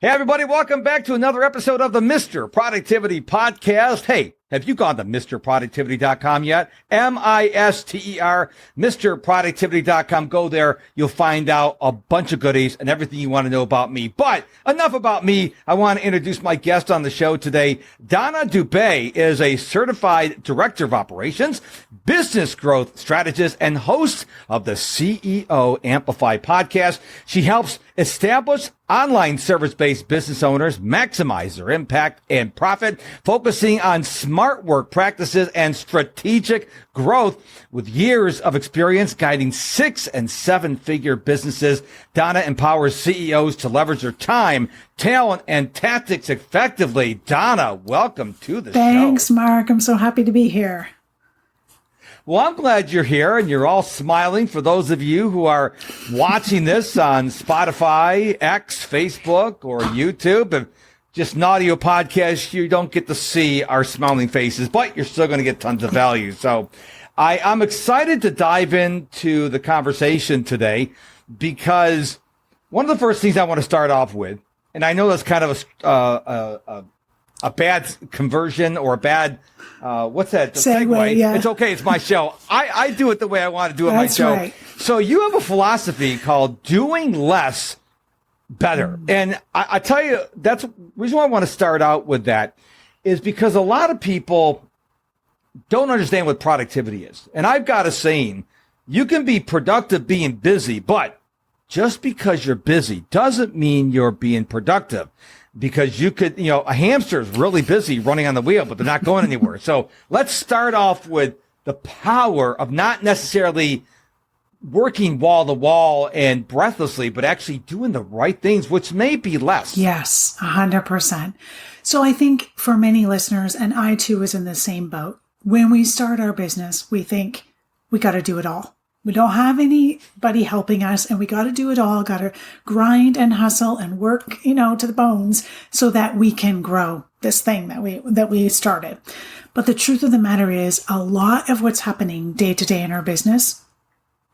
Hey, everybody, welcome back to another episode of the Mr. Productivity Podcast. Hey, have you gone to MrProductivity.com yet? M-I-S-T-E-R, MrProductivity.com. Go there. You'll find out a bunch of goodies and everything you want to know about me. But enough about me. I want to introduce my guest on the show today. Donna Dube is a certified director of operations, business growth strategist, and host of the CEO Amplify podcast. She helps establish online service-based business owners maximize their impact and profit, focusing on smart work practices and strategic growth. With years of experience guiding 6- and 7-figure businesses, Donna empowers CEOs to leverage their time, talent, and tactics effectively. Donna, welcome to the show. Thanks, Mark. I'm so happy to be here. Well, I'm glad you're here and you're all smiling. For those of you who are watching this on Spotify, X, Facebook, or YouTube, if just an audio podcast, you don't get to see our smiling faces, but you're still going to get tons of value. So I'm excited to dive into the conversation today because one of the first things I want to start off with, and I know that's kind of a bad conversion or a bad, what's that? Segue, yeah. It's okay. It's my show. I do it the way I want to do it. That's my show. right. So you have a philosophy called doing less better. And I tell you, that's the reason why I want to start out with that is because a lot of people don't understand what productivity is. And I've got a saying, you can be productive being busy, but just because you're busy doesn't mean you're being productive. Because you could, a hamster is really busy running on the wheel, but they're not going anywhere. So let's start off with the power of not necessarily working wall to wall and breathlessly, but actually doing the right things, which may be less. Yes, 100%. So I think for many listeners, and I too was in the same boat, when we start our business, we think we got to do it all. We don't have anybody helping us and we got to do it all, got to grind and hustle and work, to the bones so that we can grow this thing that we started. But the truth of the matter is a lot of what's happening day to day in our business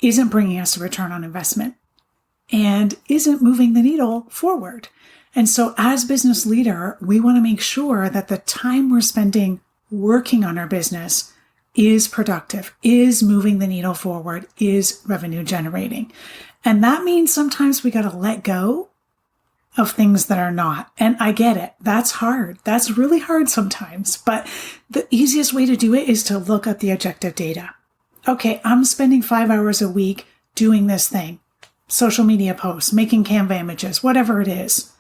isn't bringing us a return on investment and isn't moving the needle forward. And so as business leader, we want to make sure that the time we're spending working on our business is productive, is moving the needle forward, is revenue generating. And that means sometimes we got to let go of things that are not. And I get it. That's hard. That's really hard sometimes. But the easiest way to do it is to look at the objective data. Okay, I'm spending 5 hours a week doing this thing, social media posts, making Canva images, whatever it is.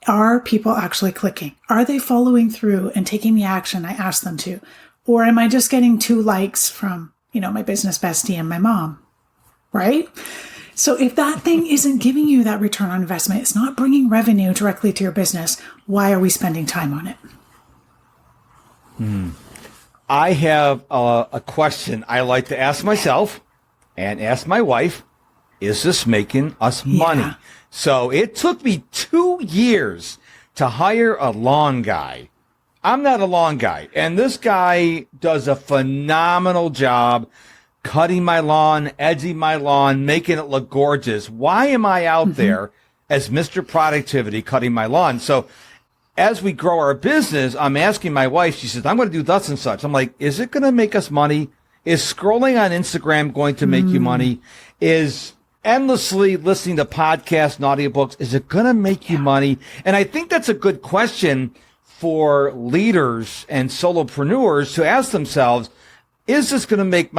Are people actually clicking? Are they following through and taking the action I asked them to? Or am I just getting 2 likes from, my business bestie and my mom, right? So if that thing isn't giving you that return on investment, it's not bringing revenue directly to your business, why are we spending time on it? I have a question I like to ask myself and ask my wife, is this making us money? Yeah. So it took me 2 years to hire a lawn guy. I'm not a lawn guy, and this guy does a phenomenal job cutting my lawn, edging my lawn, making it look gorgeous. Why am I out there as Mr. Productivity cutting my lawn? So as we grow our business, I'm asking my wife, she says, I'm going to do thus and such. I'm like, is it going to make us money? Is scrolling on Instagram going to make you money? Is endlessly listening to podcasts and audiobooks, is it going to make you money? And I think that's a good question for leaders and solopreneurs to ask themselves, is this going to make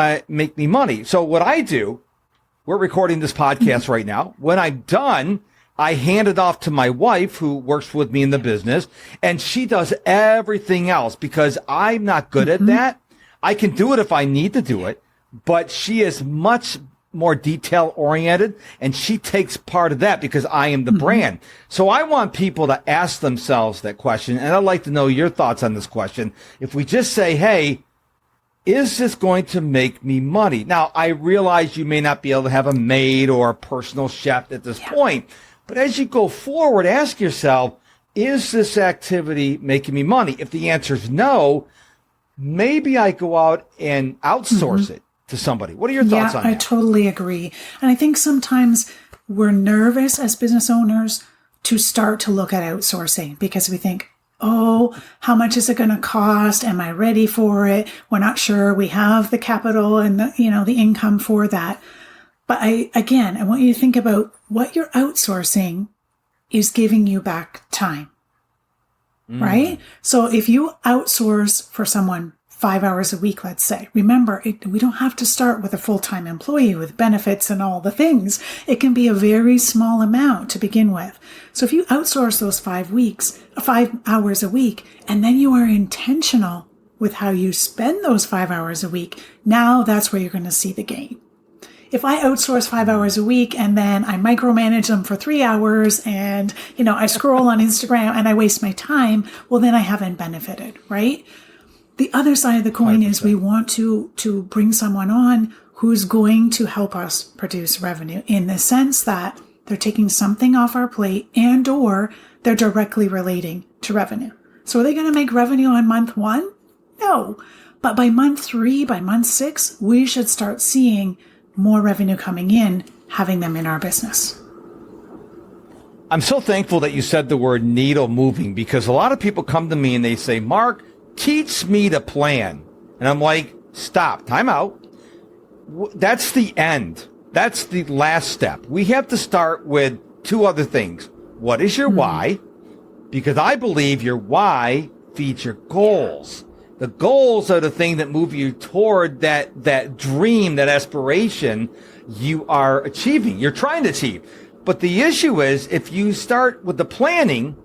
me money? So what I do, we're recording this podcast right now. When I'm done, I hand it off to my wife who works with me in the business, and she does everything else because I'm not good at that. I can do it if I need to do it, but she is much more detail oriented, and she takes part of that because I am the brand. So I want people to ask themselves that question, and I'd like to know your thoughts on this question. If we just say, hey, is this going to make me money? Now, I realize you may not be able to have a maid or a personal chef at this point, but as you go forward, ask yourself, is this activity making me money? If the answer is no, maybe I go out and outsource it to somebody. What are your thoughts on that? I totally agree. And I think sometimes we're nervous as business owners to start to look at outsourcing because we think, oh, how much is it going to cost? Am I ready for it? We're not sure we have the capital and the income for that. But I want you to think about what you're outsourcing is giving you back time, right? So if you outsource for someone 5 hours a week, let's say, remember, we don't have to start with a full-time employee with benefits and all the things. It can be a very small amount to begin with. So if you outsource those 5 hours a week, and then you are intentional with how you spend those 5 hours a week, now that's where you're going to see the gain. If I outsource 5 hours a week and then I micromanage them for 3 hours and, I scroll on Instagram and I waste my time, well, then I haven't benefited, right? The other side of the coin 100%. Is we want to bring someone on who's going to help us produce revenue in the sense that they're taking something off our plate and or they're directly relating to revenue. So are they going to make revenue on month 1? No. But by month 3, by month 6, we should start seeing more revenue coming in, having them in our business. I'm so thankful that you said the word needle moving because a lot of people come to me and they say, Mark, teach me to plan. And I'm like, stop, time out. That's the end. That's the last step. We have to start with 2 other things. What is your why? Because I believe your why feeds your goals. The goals are the thing that move you toward that dream, that aspiration you are achieving, you're trying to achieve. But the issue is if you start with the planning,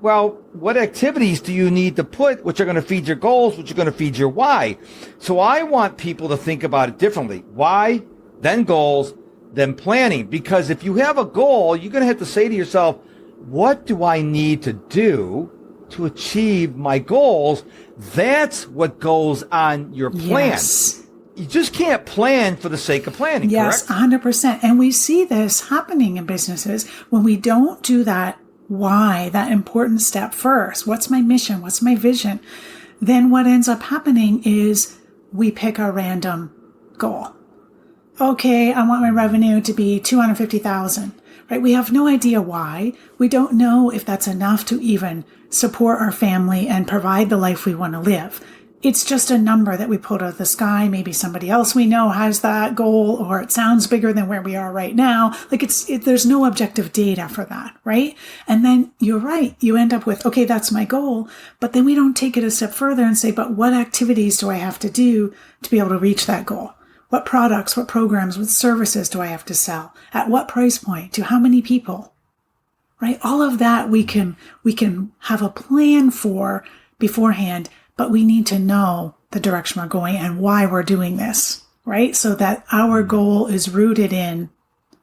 well, what activities do you need to put which are going to feed your goals, which are going to feed your why? So I want people to think about it differently. Why, then goals, then planning. Because if you have a goal, you're going to have to say to yourself, what do I need to do to achieve my goals? That's what goes on your plan. Yes. You just can't plan for the sake of planning, yes, correct? 100%. And we see this happening in businesses when we don't do that why, that important step first. What's my mission? What's my vision? Then what ends up happening is we pick a random goal. Okay, I want my revenue to be 250,000, right? We have no idea why. We don't know if that's enough to even support our family and provide the life we want to live. It's just a number that we pulled out of the sky. Maybe somebody else we know has that goal, or it sounds bigger than where we are right now. Like there's no objective data for that, right? And then you're right. You end up with, okay, that's my goal. But then we don't take it a step further and say, but what activities do I have to do to be able to reach that goal? What products, what programs, what services do I have to sell? At what price point? To how many people? Right? All of that we can have a plan for beforehand, but we need to know the direction we're going and why we're doing this, right? So that our goal is rooted in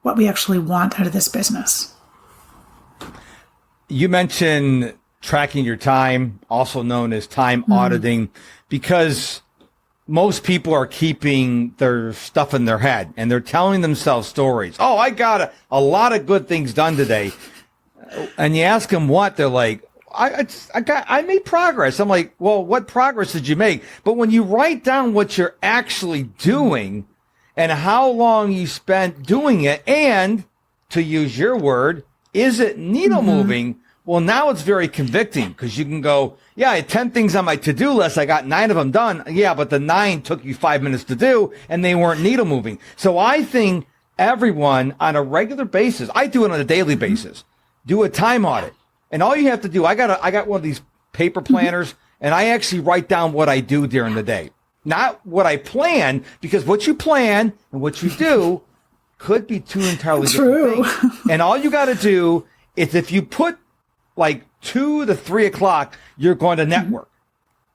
what we actually want out of this business. You mentioned tracking your time, also known as time auditing, because most people are keeping their stuff in their head and they're telling themselves stories. Oh, I got a lot of good things done today. And you ask them what, they're like, I made progress. I'm like, well, what progress did you make? But when you write down what you're actually doing and how long you spent doing it, and to use your word, is it needle moving? Well, now it's very convicting because you can go, yeah, I had 10 things on my to-do list. I got 9 of them done. Yeah, but the 9 took you 5 minutes to do and they weren't needle moving. So I think everyone on a regular basis, I do it on a daily basis, do a time audit. And all you have to do, I got one of these paper planners, and I actually write down what I do during the day. Not what I plan, because what you plan and what you do could be 2 entirely different things. And all you got to do is if you put like 2 to 3 o'clock, you're going to network.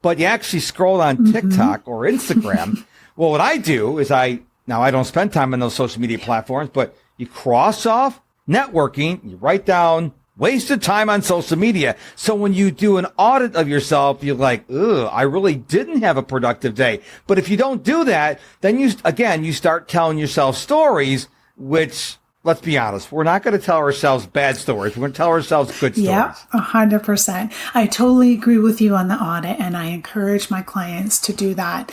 But you actually scroll on TikTok or Instagram. Well, what I do is now I don't spend time on those social media platforms, but you cross off networking, you write down wasted time on social media. So when you do an audit of yourself, you're like, ugh, I really didn't have a productive day. But if you don't do that, then you start telling yourself stories, which, let's be honest, we're not going to tell ourselves bad stories. We're going to tell ourselves good stories. Yeah, 100%. I totally agree with you on the audit, and I encourage my clients to do that.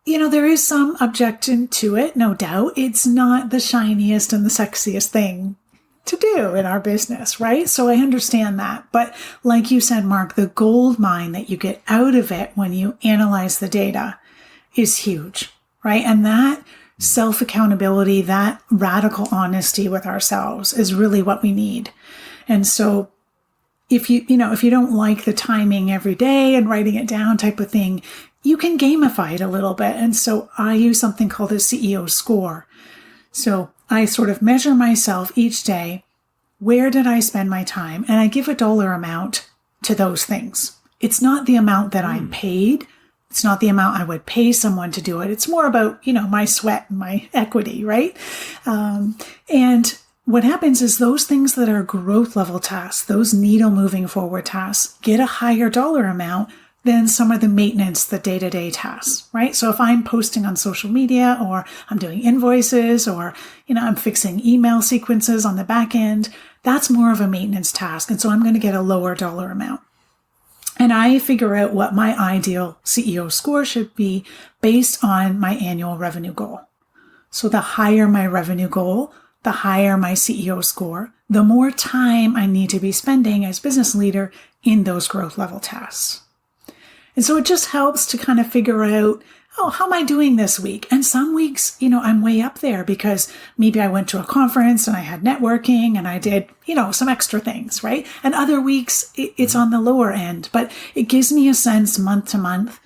You know, there is some objection to it, no doubt. It's not the shiniest and the sexiest thing to do in our business, right? So I understand that. But like you said, Mark, the gold mine that you get out of it when you analyze the data is huge, right? And that self-accountability, that radical honesty with ourselves is really what we need. And so if you don't like the timing every day and writing it down type of thing, you can gamify it a little bit. And so I use something called a CEO score. So I sort of measure myself each day. Where did I spend my time? And I give a dollar amount to those things. It's not the amount that I'm paid. It's not the amount I would pay someone to do it. It's more about, my sweat and my equity, right? And what happens is those things that are growth level tasks, those needle moving forward tasks, get a higher dollar amount than some of the maintenance, the day-to-day tasks, right? So if I'm posting on social media, or I'm doing invoices, or, I'm fixing email sequences on the back end, that's more of a maintenance task. And so I'm going to get a lower dollar amount. And I figure out what my ideal CEO score should be based on my annual revenue goal. So the higher my revenue goal, the higher my CEO score, the more time I need to be spending as business leader in those growth level tasks. And so it just helps to kind of figure out, how am I doing this week? And some weeks, I'm way up there because maybe I went to a conference and I had networking and I did, some extra things, right? And other weeks it's on the lower end, but it gives me a sense month to month,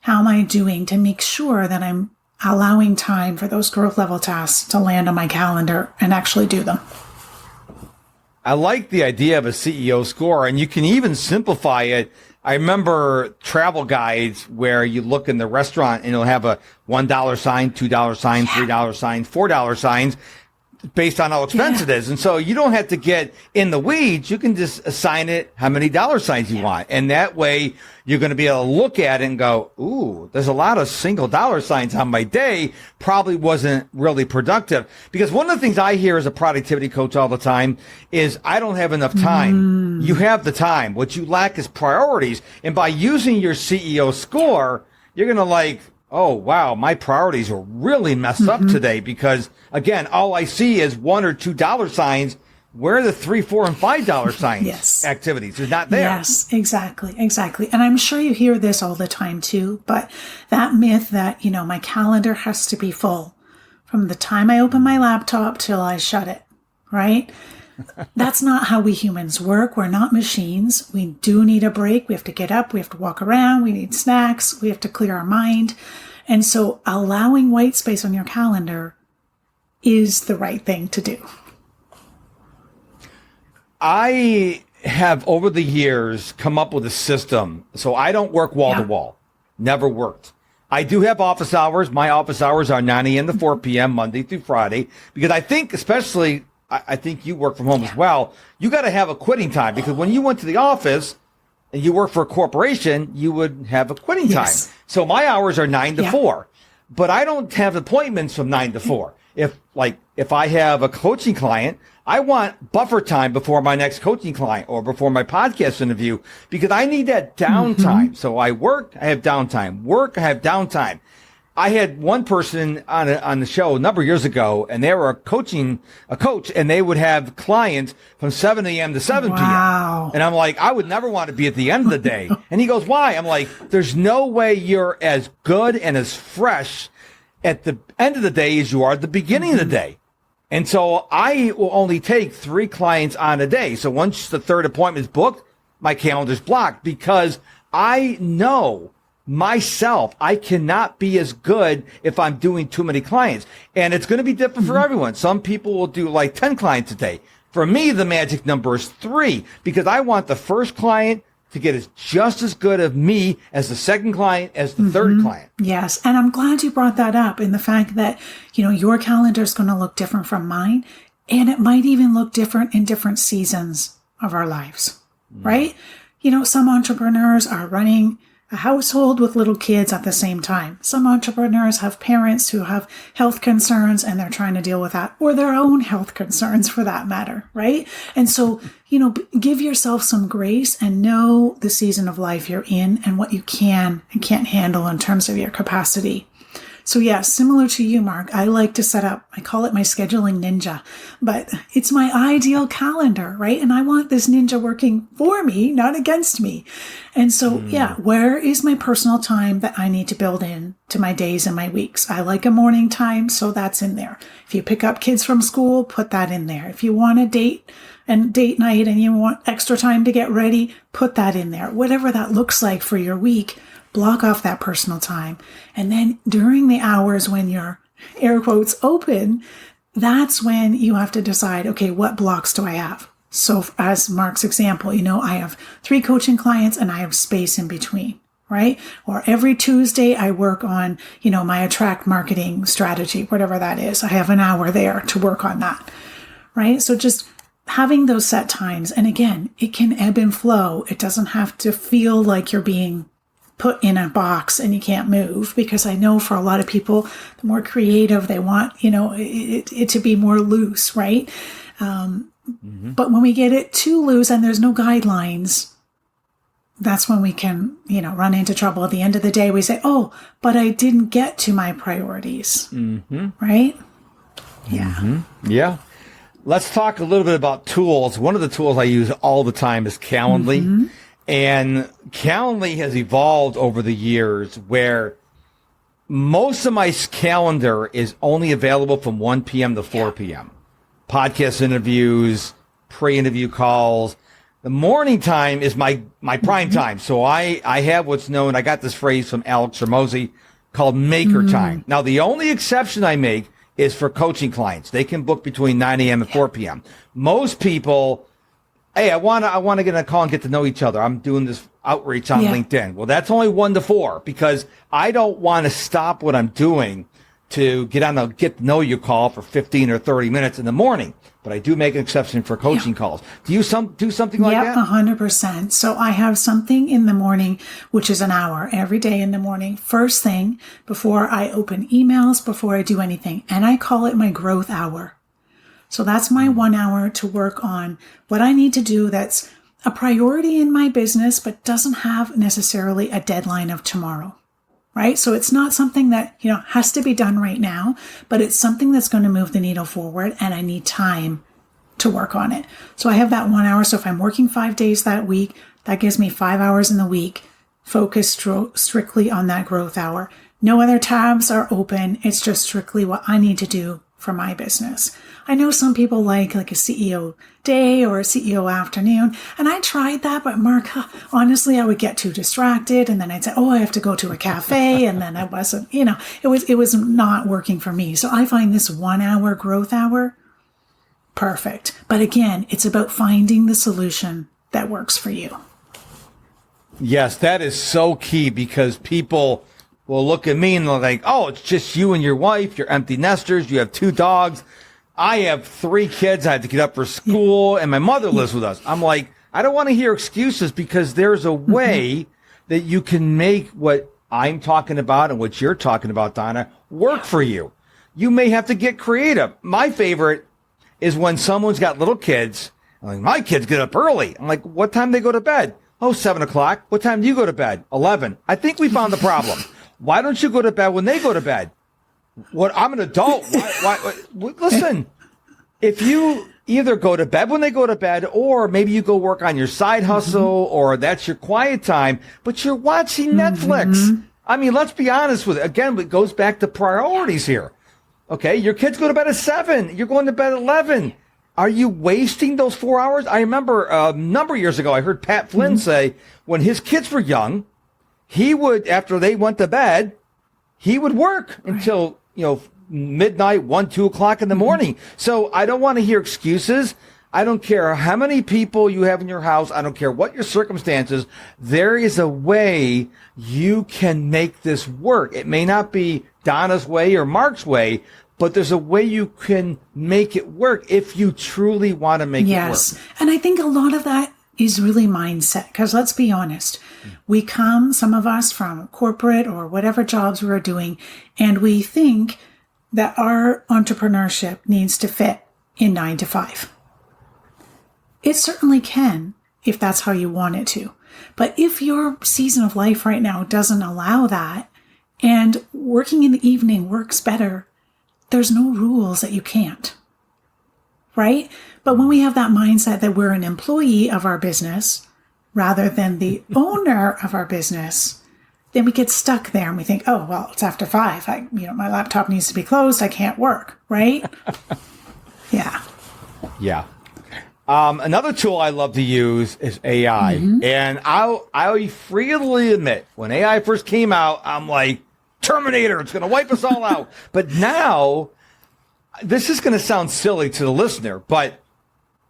how am I doing to make sure that I'm allowing time for those growth level tasks to land on my calendar and actually do them. I like the idea of a CEO score, and you can even simplify it. I remember travel guides where you look in the restaurant and it'll have a $1 sign, $2 sign, $3 sign, $4 signs based on how expensive it is. And so you don't have to get in the weeds. You can just assign it how many dollar signs you want. And that way you're going to be able to look at it and go, ooh, there's a lot of single dollar signs on my day. Probably wasn't really productive. Because one of the things I hear as a productivity coach all the time is I don't have enough time. You have the time. What you lack is priorities. And by using your CEO score, you're going to oh, wow, my priorities are really messed up today because, again, all I see is $1 or $2 signs. Where are the $3, $4, and $5 signs activities? They're not there. Yes, exactly. And I'm sure you hear this all the time too, but that myth that, my calendar has to be full from the time I open my laptop till I shut it, right? That's not how we humans work. We're not machines. We do need a break. We have to get up. We have to walk around. We need snacks. We have to clear our mind. And so allowing white space on your calendar is the right thing to do. I have over the years come up with a system. So I don't work wall to wall. Never worked. I do have office hours. My office hours are 9 a.m. to 4 p.m. Monday through Friday, because I think especially I think you work from home as well. You got to have a quitting time, because when you went to the office and you work for a corporation, you would have a quitting time. So my hours are 9 to 4, but I don't have appointments from 9 to 4. If I have a coaching client, I want buffer time before my next coaching client or before my podcast interview, because I need that downtime. So I work, I have downtime. Work, I have downtime. I had one person on the show a number of years ago, and they were a coach, and they would have clients from 7 a.m. to 7 p.m. And I'm like, I would never want to be at the end of the day. And he goes, why? I'm like, there's no way you're as good and as fresh at the end of the day as you are at the beginning of the day. And so I will only take 3 clients on a day. So once the third appointment is booked, my calendar's blocked, because I know myself, I cannot be as good if I'm doing too many clients. And it's going to be different for everyone. Some people will do 10 clients a day. For me, the magic number is 3, because I want the first client to get just as good of me as the second client, as the third client. Yes. And I'm glad you brought that up, in the fact that, your calendar is going to look different from mine. And it might even look different in different seasons of our lives, right? Some entrepreneurs are running a household with little kids at the same time. Some entrepreneurs have parents who have health concerns and they're trying to deal with that, or their own health concerns for that matter, right? And so, give yourself some grace and know the season of life you're in and what you can and can't handle in terms of your capacity. So yeah, similar to you, Mark, I like to set up, I call it my scheduling ninja, but it's my ideal calendar, right? And I want this ninja working for me, not against me. And so, yeah, where is my personal time that I need to build in to my days and my weeks? I like a morning time, so that's in there. If you pick up kids from school, put that in there. If you want a date night and you want extra time to get ready, put that in there. Whatever that looks like for your week, block off that personal time. And then during the hours when you're, air quotes, open, that's when you have to decide, okay, what blocks do I have? So as Mark's example, I have 3 coaching clients and I have space in between, right? Or every Tuesday I work on, my attract marketing strategy, whatever that is. I have an hour there to work on that, right? So just having those set times. And again, it can ebb and flow. It doesn't have to feel like you're being put in a box and you can't move, because I know for a lot of people, the more creative they want, it to be more loose, right? But when we get it too loose and there's no guidelines, that's when we can, run into trouble. At the end of the day, we say, oh, but I didn't get to my priorities, right? Yeah. Yeah. Let's talk a little bit about tools. One of the tools I use all the time is Calendly. And Calendly has evolved over the years where most of my calendar is only available from 1 p.m. to 4 p.m. Podcast interviews, pre-interview calls. The morning time is my prime time. So I have what's known, I got this phrase from Alex Ramosi called maker time. Now, the only exception I make is for coaching clients. They can book between 9 a.m. and 4 p.m. Most people, hey, I want to get on a call and get to know each other. I'm doing this outreach on LinkedIn. Well, that's only 1 to 4 because I don't want to stop what I'm doing to get on a get to know you call for 15 or 30 minutes in the morning. But I do make an exception for coaching calls. Do you do something like that? 100%. So I have something in the morning, which is an hour every day in the morning, first thing before I open emails, before I do anything. And I call it my growth hour. So that's my 1 hour to work on what I need to do that's a priority in my business, but doesn't have necessarily a deadline of tomorrow, right? So it's not something that, has to be done right now, but it's something that's going to move the needle forward and I need time to work on it. So I have that 1 hour. So if I'm working 5 days that week, that gives me 5 hours in the week, focused strictly on that growth hour. No other tabs are open. It's just strictly what I need to do for my business. I know some people like a CEO day or a CEO afternoon, and I tried that, but Mark, honestly, I would get too distracted, and then I'd say, oh, I have to go to a cafe, and then I wasn't, it was not working for me. So I find this 1 hour growth hour perfect. But again, it's about finding the solution that works for you. Yes, that is so key because people will look at me and they're like, oh, it's just you and your wife, you're empty nesters, you have 2 dogs. I have 3 kids. I had to get up for school and my mother lives with us. I'm like, I don't want to hear excuses because there's a way that you can make what I'm talking about and what you're talking about, Donna, work for you. You may have to get creative. My favorite is when someone's got little kids. I'm like, my kids get up early. I'm like, what time do they go to bed? Oh, 7 o'clock. What time do you go to bed? 11. I think we found the problem. Why don't you go to bed when they go to bed? What? I'm an adult. Why? Listen, if you either go to bed when they go to bed, or maybe you go work on your side hustle, or that's your quiet time, but you're watching Netflix. I mean, let's be honest with it. Again, it goes back to priorities here. Okay, your kids go to bed at 7. You're going to bed at 11. Are you wasting those 4 hours? I remember a number of years ago, I heard Pat Flynn say when his kids were young, he would, after they went to bed, he would work until, midnight, 1, 2 o'clock in the morning. So I don't want to hear excuses. I don't care how many people you have in your house. I don't care what your circumstances. There is a way you can make this work. It may not be Donna's way or Mark's way, but there's a way you can make it work if you truly want to make it work. Yes. And I think a lot of that is really mindset, because let's be honest, we come, some of us, from corporate or whatever jobs we're doing, and we think that our entrepreneurship needs to fit in 9 to 5. It certainly can if that's how you want it to. But if your season of life right now doesn't allow that, and working in the evening works better, there's no rules that you can't, right? But when we have that mindset that we're an employee of our business rather than the owner of our business, then we get stuck there and we think, oh, well, it's after 5. My laptop needs to be closed. I can't work, right? Yeah. Yeah. Another tool I love to use is AI. And I'll freely admit, when AI first came out, I'm like, Terminator, it's going to wipe us all out. But now, this is going to sound silly to the listener, but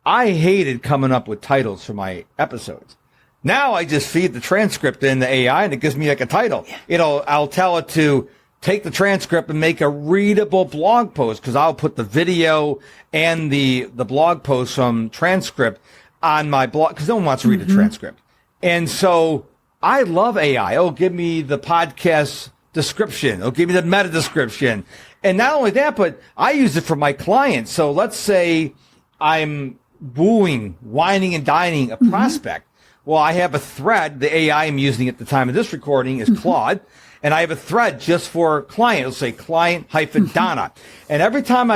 I hated coming up with titles for my episodes. Now I just feed the transcript in the AI and it gives me like a title. I'll tell it to take the transcript and make a readable blog post, because I'll put the video and the blog post from transcript on my blog, because no one wants to read the transcript. And so I love AI. It'll give me the podcast description. It'll give me the meta description. And not only that, but I use it for my clients. So let's say I'm whining and dining a prospect. Well, I have a thread. The AI I'm using at the time of this recording is Claude. And I have a thread just for client. It'll say client-Donna. And every time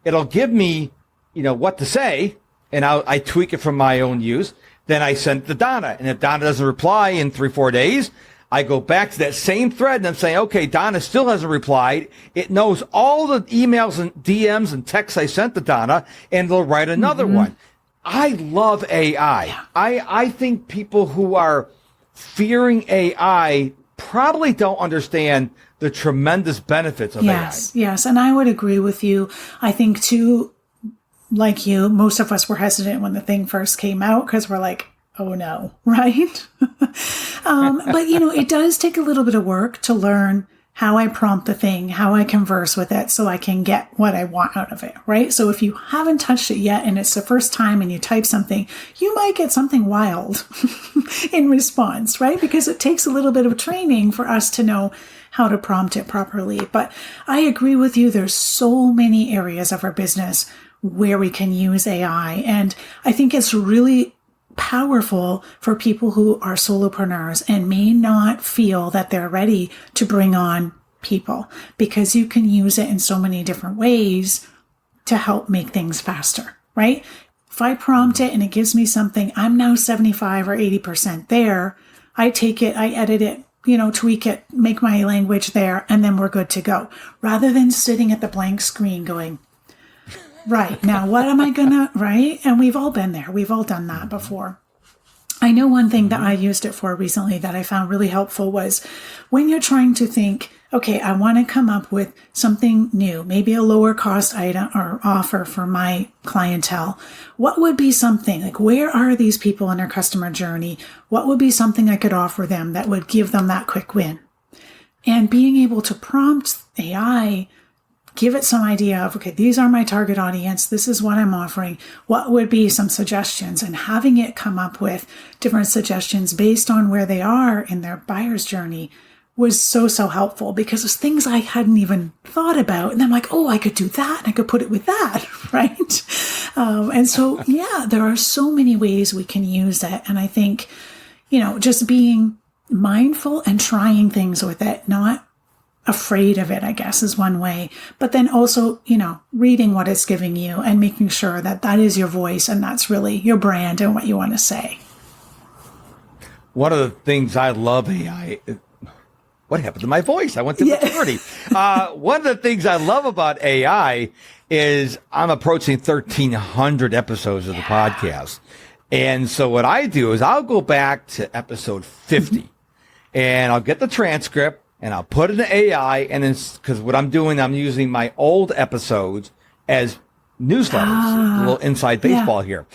it'll give me, what to say, and I tweak it from my own use. Then I send it to Donna. And if Donna doesn't reply in 3-4 days, I go back to that same thread and I'm saying, okay, Donna still hasn't replied. It knows all the emails and DMs and texts I sent to Donna, and they'll write another one. I love AI. Yeah. I think people who are fearing AI probably don't understand the tremendous benefits of AI. Yes. And I would agree with you. I think too, like you, most of us were hesitant when the thing first came out because we're like, oh no, right? But it does take a little bit of work to learn how I prompt the thing, how I converse with it so I can get what I want out of it, right? So if you haven't touched it yet and it's the first time and you type something, you might get something wild in response, right? Because it takes a little bit of training for us to know how to prompt it properly. But I agree with you. There's so many areas of our business where we can use AI. And I think it's really powerful for people who are solopreneurs and may not feel that they're ready to bring on people, because you can use it in so many different ways to help make things faster, right? If I prompt it and it gives me something, I'm now 75 or 80% there. I take it, I edit it, tweak it, make my language there, and then we're good to go. Rather than sitting at the blank screen going, right, now what am I gonna, right? And we've all been there. We've all done that before. I know one thing that I used it for recently that I found really helpful was when you're trying to think, okay, I want to come up with something new, maybe a lower cost item or offer for my clientele. What would be something, like where are these people in their customer journey? What would be something I could offer them that would give them that quick win? And being able to prompt AI, give it some idea of, okay, these are my target audience. This is what I'm offering. What would be some suggestions? And having it come up with different suggestions based on where they are in their buyer's journey was so helpful, because it's things I hadn't even thought about. And I'm like, oh, I could do that. And I could put it with that, right? And so, yeah, there are so many ways we can use it. And I think, just being mindful and trying things with it, not afraid of it, I guess, is one way. But then also, reading what it's giving you and making sure that that is your voice and that's really your brand and what you want to say. One of the things I love AI, what happened to my voice? I went to maturity. One of the things I love about AI is I'm approaching 1,300 episodes of the podcast. And so what I do is I'll go back to episode 50 and I'll get the transcript, and I'll put it in AI, and then, because what I'm doing, I'm using my old episodes as newsletters, a little inside baseball here.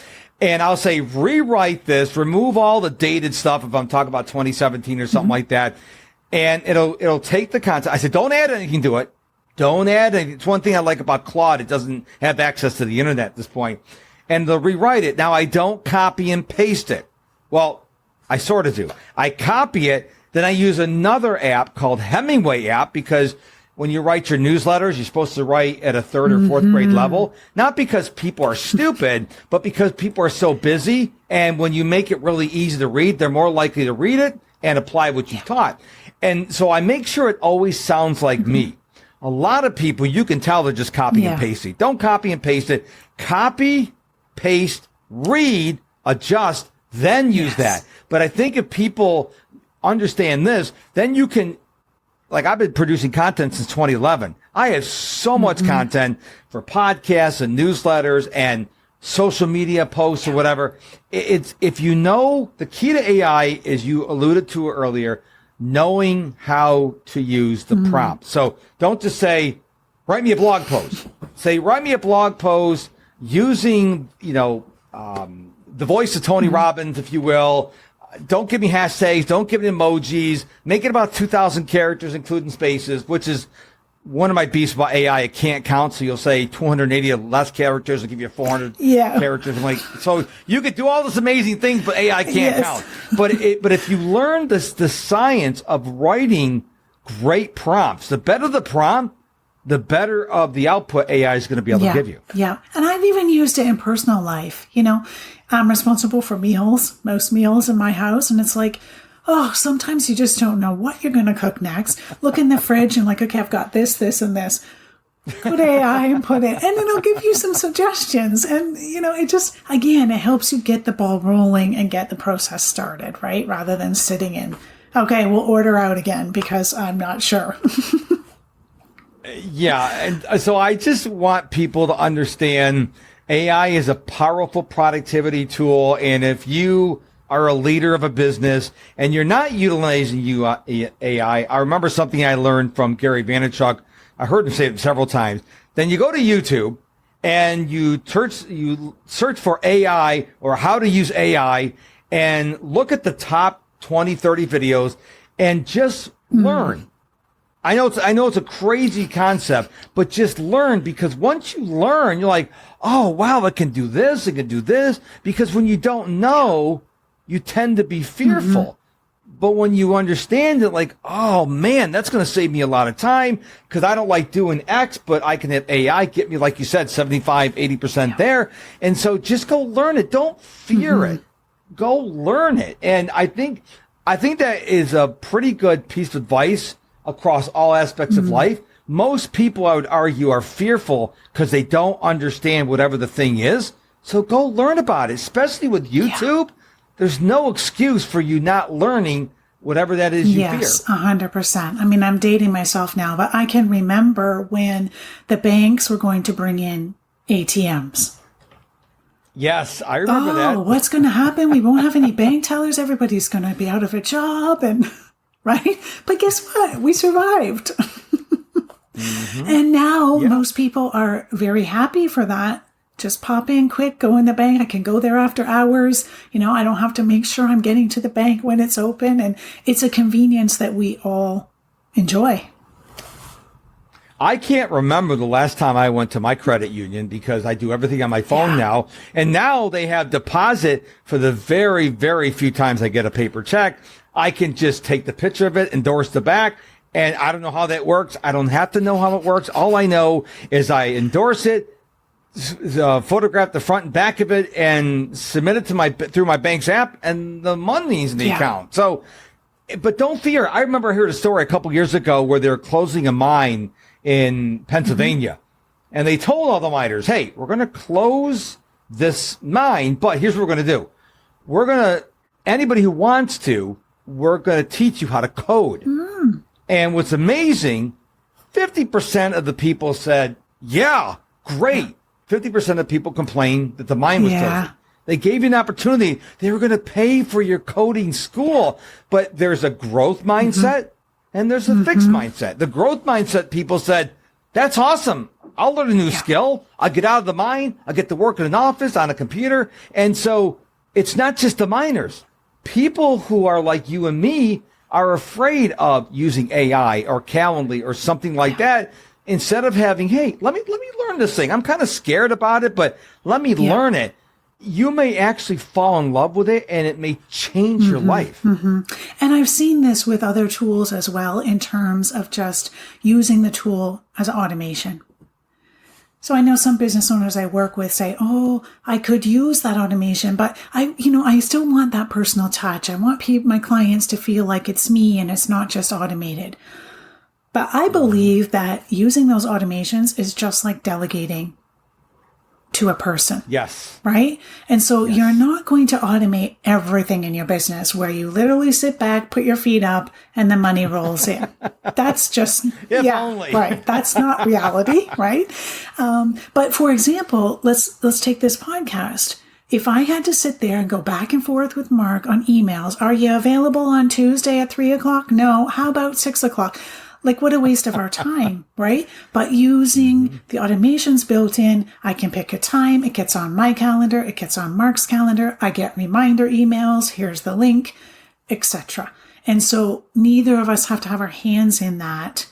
And I'll say, rewrite this, remove all the dated stuff if I'm talking about 2017 or something like that. And it'll take the content. I said, don't add anything to it. Don't add anything. It's one thing I like about Claude. It doesn't have access to the internet at this point. And they'll rewrite it. Now, I don't copy and paste it. Well, I sort of do. I copy it. Then I use another app called Hemingway app, because when you write your newsletters, you're supposed to write at a 3rd or 4th grade level, not because people are stupid, but because people are so busy. And when you make it really easy to read, they're more likely to read it and apply what you taught. And so I make sure it always sounds like me. A lot of people, you can tell they're just copying and pasting. Don't copy and paste it. Copy, paste, read, adjust, then use that. But I think if people understand this, then you can, like I've been producing content since 2011. I have so much content for podcasts and newsletters and social media posts or whatever. It's, if you know, the key to AI is, you alluded to it earlier, knowing how to use the prompt. So don't just say, write me a blog post. Say, write me a blog post using, the voice of Tony Robbins, if you will. Don't give me hashtags. Don't give me emojis. Make it about 2,000 characters, including spaces, which is one of my beasts about AI. It can't count. So you'll say 280 or less characters. I'll give you 400 characters. I'm like, so you could do all this amazing things, but AI can't count. But if you learn the science of writing great prompts, the better the prompt, the better of the output AI is going to be able to give you. Yeah. And I've even used it in personal life. I'm responsible for most meals in my house. And it's like, sometimes you just don't know what you're going to cook next. Look in the fridge and like, okay, I've got this, this, and this. Put AI and put it, and it'll give you some suggestions. And, it just, again, it helps you get the ball rolling and get the process started, right? Rather than sitting in, okay, we'll order out again because I'm not sure. Yeah. And so I just want people to understand AI is a powerful productivity tool. And if you are a leader of a business and you're not utilizing AI, I remember something I learned from Gary Vaynerchuk. I heard him say it several times. Then you go to YouTube and you search for AI or how to use AI and look at the top 20, 30 videos and just learn. I know it's a crazy concept, but just learn, because once you learn, you're like, oh, wow, I can do this. I can do this. Because when you don't know, you tend to be fearful. But when you understand it, like, oh man, that's going to save me a lot of time because I don't like doing X, but I can have AI get me, like you said, 75, 80% there. And so just go learn it. Don't fear it. Go learn it. And I think that is a pretty good piece of advice across all aspects of life. Most people, I would argue, are fearful because they don't understand whatever the thing is. So go learn about it, especially with YouTube. There's no excuse for you not learning whatever that is you fear. Yes, 100%. I mean, I'm dating myself now, but I can remember when the banks were going to bring in ATMs. Yes, I remember that. Oh, what's going to happen? We won't have any bank tellers. Everybody's going to be out of a job, and right? But guess what? We survived. And now most people are very happy for that. Just pop in quick, go in the bank. I can go there after hours. I don't have to make sure I'm getting to the bank when it's open. And it's a convenience that we all enjoy. I can't remember the last time I went to my credit union because I do everything on my phone now. And now they have deposit for the very, very few times I get a paper check. I can just take the picture of it, endorse the back. And I don't know how that works. I don't have to know how it works. All I know is I endorse it, photograph the front and back of it, and submit it through my bank's app, and the money's in the account. So, but don't fear. I remember I heard a story a couple years ago where they're closing a mine in Pennsylvania, and they told all the miners, "Hey, we're going to close this mine, but here's what we're going to do. Anybody who wants to, we're going to teach you how to code." And what's amazing, 50% of the people said, "Yeah, great." 50% of people complained that the mine was closing. They gave you an opportunity. They were going to pay for your coding school. But there's a growth mindset and there's a fixed mindset. The growth mindset people said, that's awesome. I'll learn a new skill. I'll get out of the mine. I'll get to work in an office on a computer. And so it's not just the miners. People who are like you and me are afraid of using AI or Calendly or something like that. Instead of having, hey, let me learn this thing. I'm kind of scared about it, but let me learn it. You may actually fall in love with it, and it may change your life. And I've seen this with other tools as well, in terms of just using the tool as automation. So I know some business owners I work with say, oh, I could use that automation, but I still want that personal touch. I want my clients to feel like it's me and it's not just automated. But I believe that using those automations is just like delegating to a person. Yes. Right? And so you're not going to automate everything in your business where you literally sit back, put your feet up, and the money rolls in. That's just, only. Right. That's not reality, right? But for example, let's take this podcast. If I had to sit there and go back and forth with Mark on emails, are you available on Tuesday at 3:00? No. How about 6:00? Like, what a waste of our time, right? But using the automations built in, I can pick a time. It gets on my calendar. It gets on Mark's calendar. I get reminder emails. Here's the link, etc. And so neither of us have to have our hands in that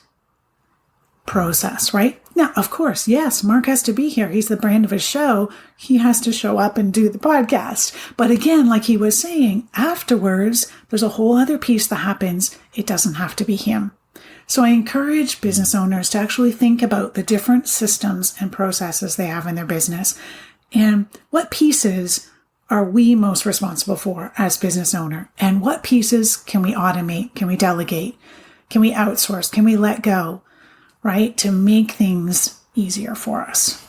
process, right? Now, of course, yes, Mark has to be here. He's the brand of his show. He has to show up and do the podcast. But again, like he was saying, afterwards, there's a whole other piece that happens. It doesn't have to be him. So I encourage business owners to actually think about the different systems and processes they have in their business and what pieces are we most responsible for as business owner, and what pieces can we automate, can we delegate, can we outsource, can we let go, right, to make things easier for us.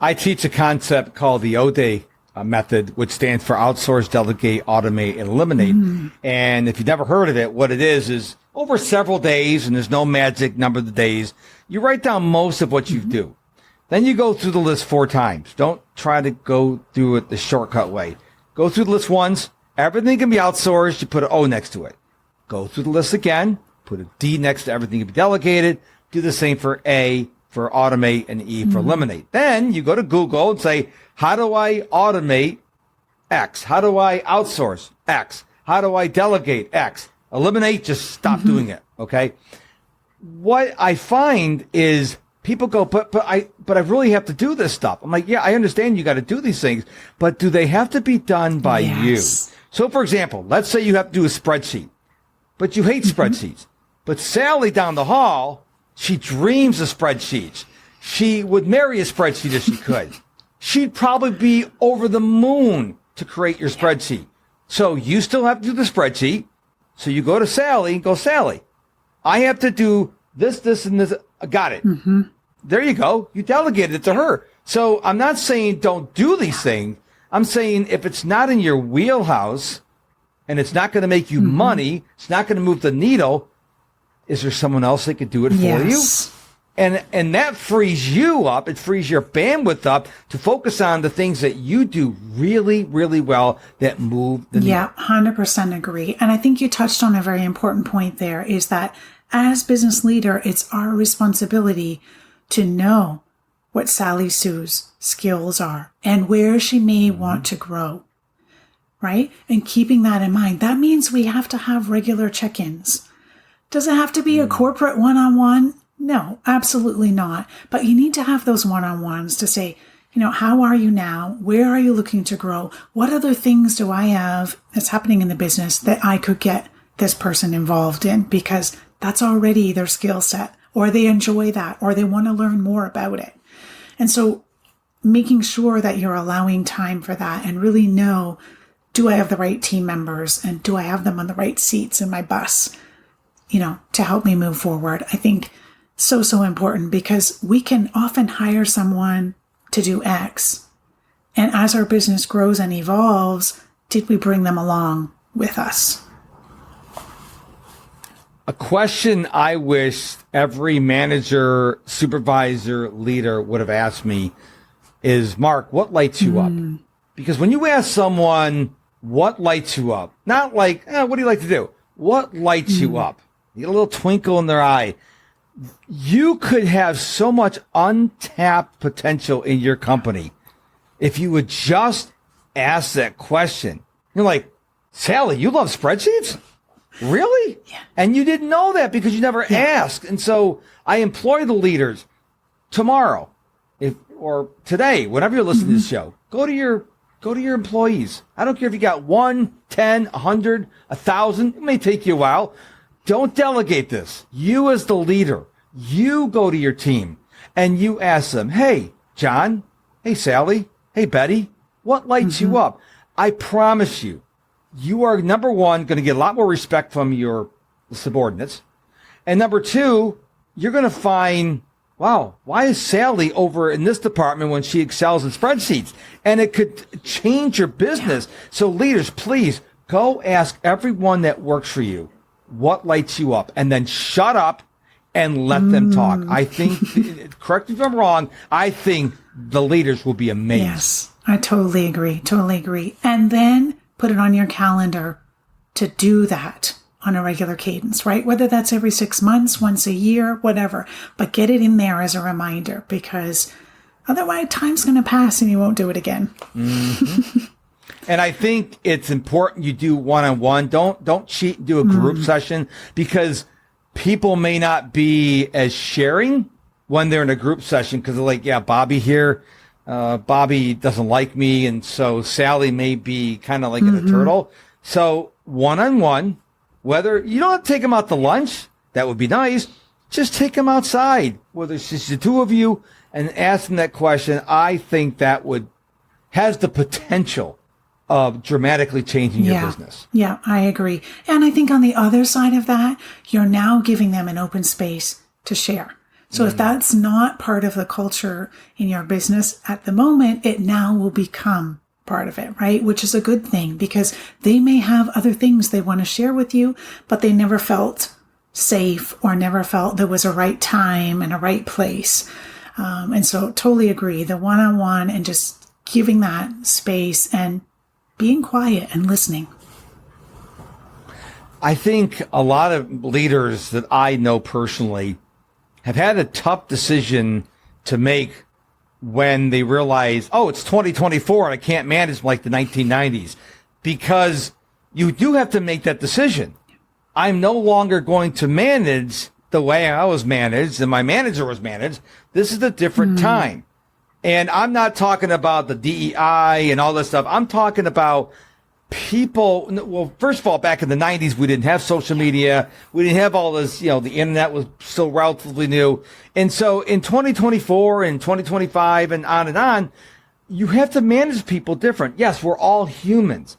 I teach a concept called the ODE method, which stands for outsource, delegate, automate, and eliminate. And if you've never heard of it, what it is over several days, and there's no magic number of the days, you write down most of what you do. Then you go through the list 4 times. Don't try to go through it the shortcut way. Go through the list once. Everything can be outsourced. You put an O next to it. Go through the list again. Put a D next to everything can be delegated. Do the same for A for automate and E for eliminate. Then you go to Google and say, how do I automate X? How do I outsource X? How do I delegate X? Eliminate, just stop doing it. Okay. What I find is people go, but I really have to do this stuff. I'm like, yeah, I understand you got to do these things, but do they have to be done by you? So for example, let's say you have to do a spreadsheet, but you hate spreadsheets. But Sally down the hall, she dreams of spreadsheets. She would marry a spreadsheet if she could. She'd probably be over the moon to create your spreadsheet. So you still have to do the spreadsheet. So you go to Sally and go, Sally, I have to do this, and this. Got it. There you go. You delegated it to her. So I'm not saying don't do these things. I'm saying if it's not in your wheelhouse and it's not going to make you money, it's not going to move the needle, is there someone else that could do it for you? And that frees you up. It frees your bandwidth up to focus on the things that you do really, really well that move the needle. Yeah, 100% agree. And I think you touched on a very important point there, is that as business leader, it's our responsibility to know what Sally Sue's skills are and where she may want to grow, right? And keeping that in mind, that means we have to have regular check-ins. Does it have to be a corporate one-on-one? No, absolutely not. But you need to have those one-on-ones to say, how are you now? Where are you looking to grow? What other things do I have that's happening in the business that I could get this person involved in? Because that's already their skill set, or they enjoy that, or they want to learn more about it. And so making sure that you're allowing time for that and really know, do I have the right team members and do I have them on the right seats in my bus, to help me move forward? I think so important, because we can often hire someone to do X. And as our business grows and evolves, did we bring them along with us? A question I wish every manager, supervisor, leader would have asked me is, Mark, what lights you up? Because when you ask someone what lights you up, not like, what do you like to do? What lights you up? You get a little twinkle in their eye. You could have so much untapped potential in your company if you would just ask that question. You're like, Sally, you love spreadsheets? Really? Yeah. And you didn't know that because you never asked. And so I implore the leaders tomorrow, or today, whenever you're listening to this show, go to your employees. I don't care if you got 1, 10, 100, 1,000. It may take you a while. Don't delegate this. You as the leader, you go to your team and you ask them, hey, John, hey, Sally, hey, Betty, what lights you up? I promise you, you are, number one, going to get a lot more respect from your subordinates. And number two, you're going to find, wow, why is Sally over in this department when she excels in spreadsheets? And it could change your business. So leaders, please go ask everyone that works for you what lights you up, and then shut up and let them talk. I think, correct me if I'm wrong, I think the leaders will be amazed. Yes, I totally agree. Totally agree. And then put it on your calendar to do that on a regular cadence, right? Whether that's every 6 months, once a year, whatever, but get it in there as a reminder, because otherwise time's going to pass and you won't do it again. And I think it's important you do one-on-one. Don't cheat and do a group session, because people may not be as sharing when they're in a group session, because they're like, yeah, Bobby here, Bobby doesn't like me, and so Sally may be kind of like in a turtle. So one-on-one, whether you don't have to take them out to lunch, that would be nice. Just take them outside, whether it's just the two of you, and ask them that question. I think that has the potential of dramatically changing your business. Yeah, I agree. And I think on the other side of that, you're now giving them an open space to share. So if that's not part of the culture in your business at the moment, it now will become part of it, right? Which is a good thing, because they may have other things they want to share with you, but they never felt safe or never felt there was a right time and a right place. And so totally agree. The one-on-one and just giving that space and being quiet and listening. I think a lot of leaders that I know personally have had a tough decision to make when they realize, oh, it's 2024 and I can't manage like the 1990s, because you do have to make that decision. I'm no longer going to manage the way I was managed and my manager was managed. This is a different time. And I'm not talking about the DEI and all this stuff. I'm talking about people. Well, first of all, back in the 90s, we didn't have social media. We didn't have all this, the internet was still relatively new. And so in 2024 and 2025 and on, you have to manage people different. Yes, we're all humans,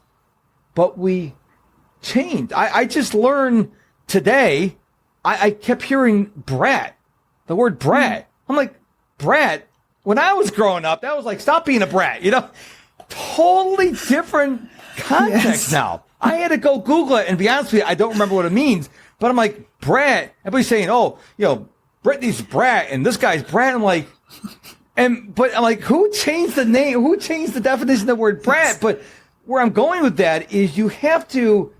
but we changed. I just learned today, I kept hearing brat, the word brat. I'm like, brat? When I was growing up, that was like, stop being a brat, totally different context now. I had to go Google it, and be honest with you, I don't remember what it means, but I'm like, brat. Everybody's saying, oh, Brittany's brat, and this guy's brat. I'm like, who changed the name? Who changed the definition of the word brat? But where I'm going with that is you have to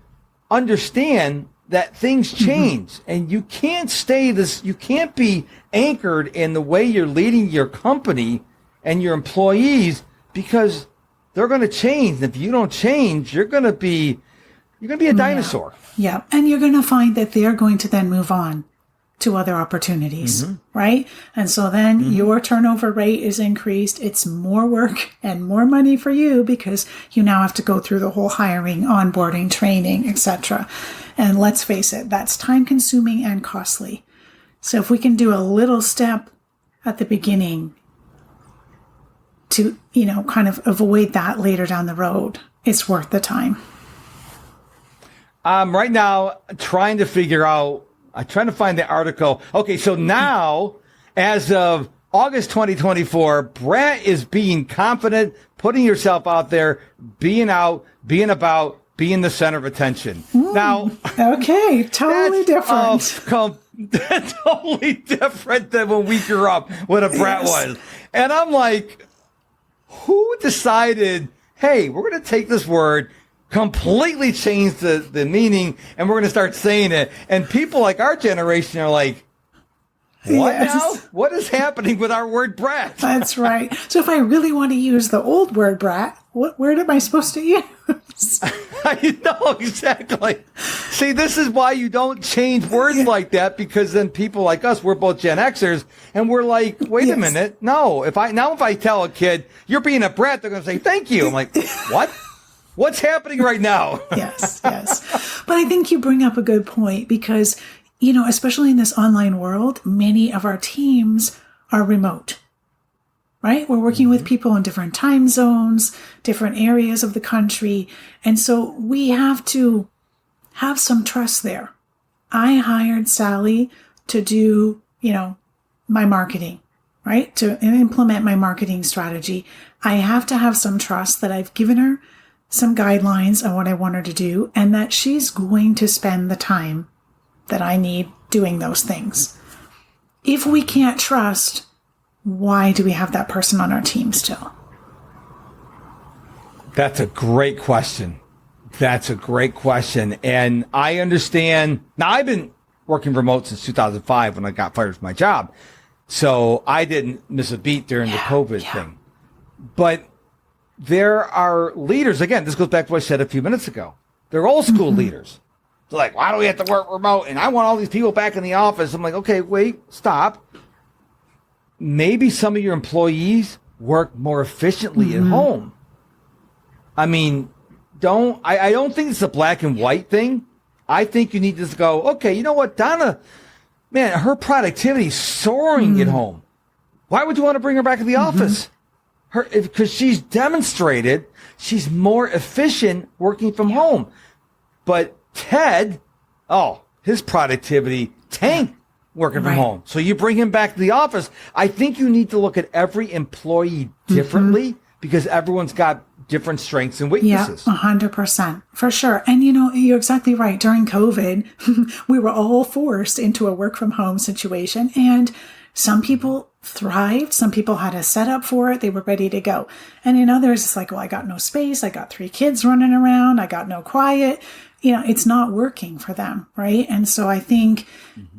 understand that things change, and you can't you can't be anchored in the way you're leading your company and your employees, because they're going to change. And if you don't change, you're going to be a dinosaur. Yeah. And you're going to find that they're going to then move on to other opportunities, right? And so then your turnover rate is increased. It's more work and more money for you, because you now have to go through the whole hiring, onboarding, training, etc. And let's face it, that's time consuming and costly. So if we can do a little step at the beginning to, kind of avoid that later down the road, it's worth the time. Right now, I'm trying to find the article. Okay, so now, as of August 2024, brat is being confident, putting yourself out there, being out, being about, being the center of attention. Now, okay, totally different. Totally different than when we grew up, what a brat was. And I'm like, who decided, hey, we're going to take this word, completely change the meaning, and we're going to start saying it? And people like our generation are like, what now? What is happening with our word brat? That's right. So if I really want to use the old word brat, what word am I supposed to use? I know, exactly. See, this is why you don't change words like that, because then people like us, we're both Gen Xers, and we're like, wait a minute. No, if I tell a kid, you're being a brat, they're going to say, thank you. I'm like, what? What's happening right now? Yes. But I think you bring up a good point, because, especially in this online world, many of our teams are remote, right? We're working with people in different time zones, different areas of the country. And so we have to have some trust there. I hired Sally to do, my marketing, right? To implement my marketing strategy. I have to have some trust that I've given her some guidelines on what I want her to do and that she's going to spend the time that I need doing those things. If we can't trust, why do we have that person on our team still? That's a great question. And I understand. Now, I've been working remote since 2005 when I got fired from my job. So I didn't miss a beat during the COVID thing. But there are leaders, again, this goes back to what I said a few minutes ago. They're old school leaders. They're like, why do we have to work remote? And I want all these people back in the office. I'm like, okay, wait, stop. Maybe some of your employees work more efficiently at home. I mean, I don't think it's a black and white thing. I think you need to just go, okay, you know what, Donna, man, her productivity is soaring at home. Why would you want to bring her back to the office? Because she's demonstrated she's more efficient working from home. But Ted, his productivity tanked working from home. So you bring him back to the office. I think you need to look at every employee differently because everyone's got different strengths and weaknesses. Yeah, 100%. For sure. And you're exactly right. During COVID, we were all forced into a work from home situation. And some people thrived. Some people had a setup for it. They were ready to go. And in others, it's like, well, I got no space. I got 3 kids running around. I got no quiet. It's not working for them. Right. And so I think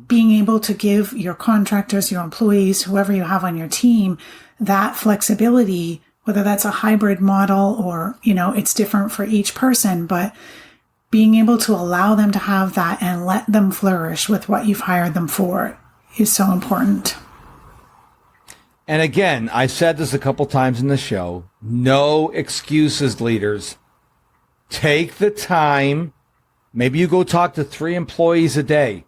being able to give your contractors, your employees, whoever you have on your team, that flexibility, whether that's a hybrid model or, it's different for each person, but being able to allow them to have that and let them flourish with what you've hired them for is so important. And again, I said this a couple times in the show, no excuses, leaders. Take the time. Maybe you go talk to 3 employees a day.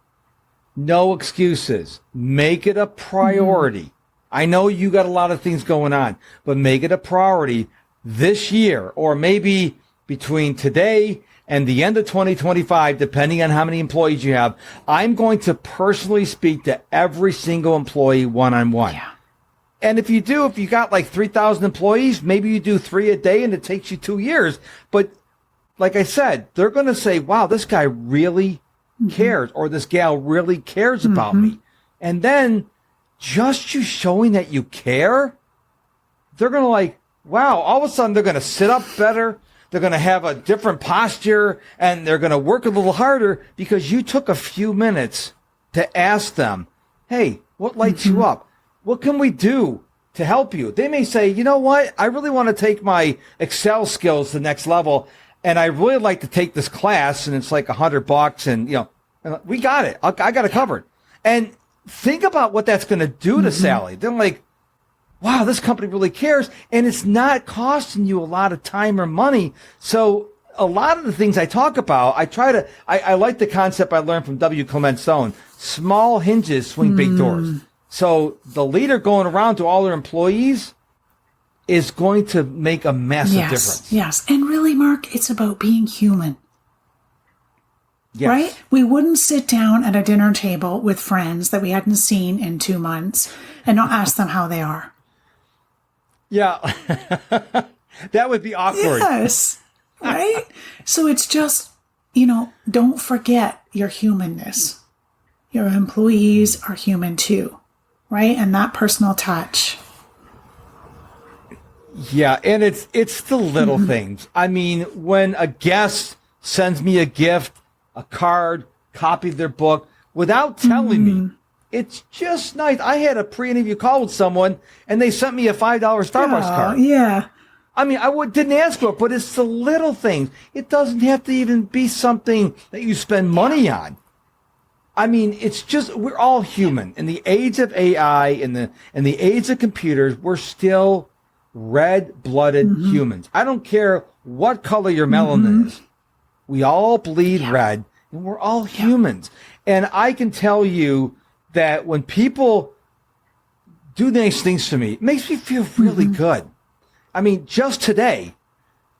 No excuses. Make it a priority. I know you got a lot of things going on, but make it a priority this year, or maybe between today and the end of 2025, depending on how many employees you have. I'm going to personally speak to every single employee one-on-one. Yeah. And if you got like 3,000 employees, maybe you do 3 a day and it takes you 2 years. But like I said, they're going to say, wow, this guy really cares, or this gal really cares about me. And then just you showing that you care, they're going to like, wow, all of a sudden they're going to sit up better. They're going to have a different posture and they're going to work a little harder because you took a few minutes to ask them, hey, what lights you up? What can we do to help you? They may say, you know what? I really want to take my Excel skills to the next level. And I really like to take this class, and it's like $100, and we got it. I got it covered. And think about what that's going to do to Sally. They're like, wow, this company really cares, and it's not costing you a lot of time or money. So a lot of the things I talk about, I like the concept I learned from W. Clement Stone. Small hinges swing big doors. So the leader going around to all their employees is going to make a massive difference. Yes. And really, Mark, it's about being human. Yes. Right? We wouldn't sit down at a dinner table with friends that we hadn't seen in 2 months and not ask them how they are. Yeah. That would be awkward. Yes. Right? So it's just, don't forget your humanness. Your employees are human too. Right? And that personal touch. Yeah, and it's the little things. I mean, when a guest sends me a gift, a card, copy of their book, without telling me, it's just nice. I had a pre-interview call with someone, and they sent me a $5 Starbucks card. Yeah. I mean, didn't ask for it, but it's the little things. It doesn't have to even be something that you spend money on. I mean, it's just, we're all human. In the age of AI, in the age of computers, we're still red-blooded humans. I don't care what color your melanin is. We all bleed red, and we're all humans. And I can tell you that when people do nice things for me, it makes me feel really good. I mean, just today,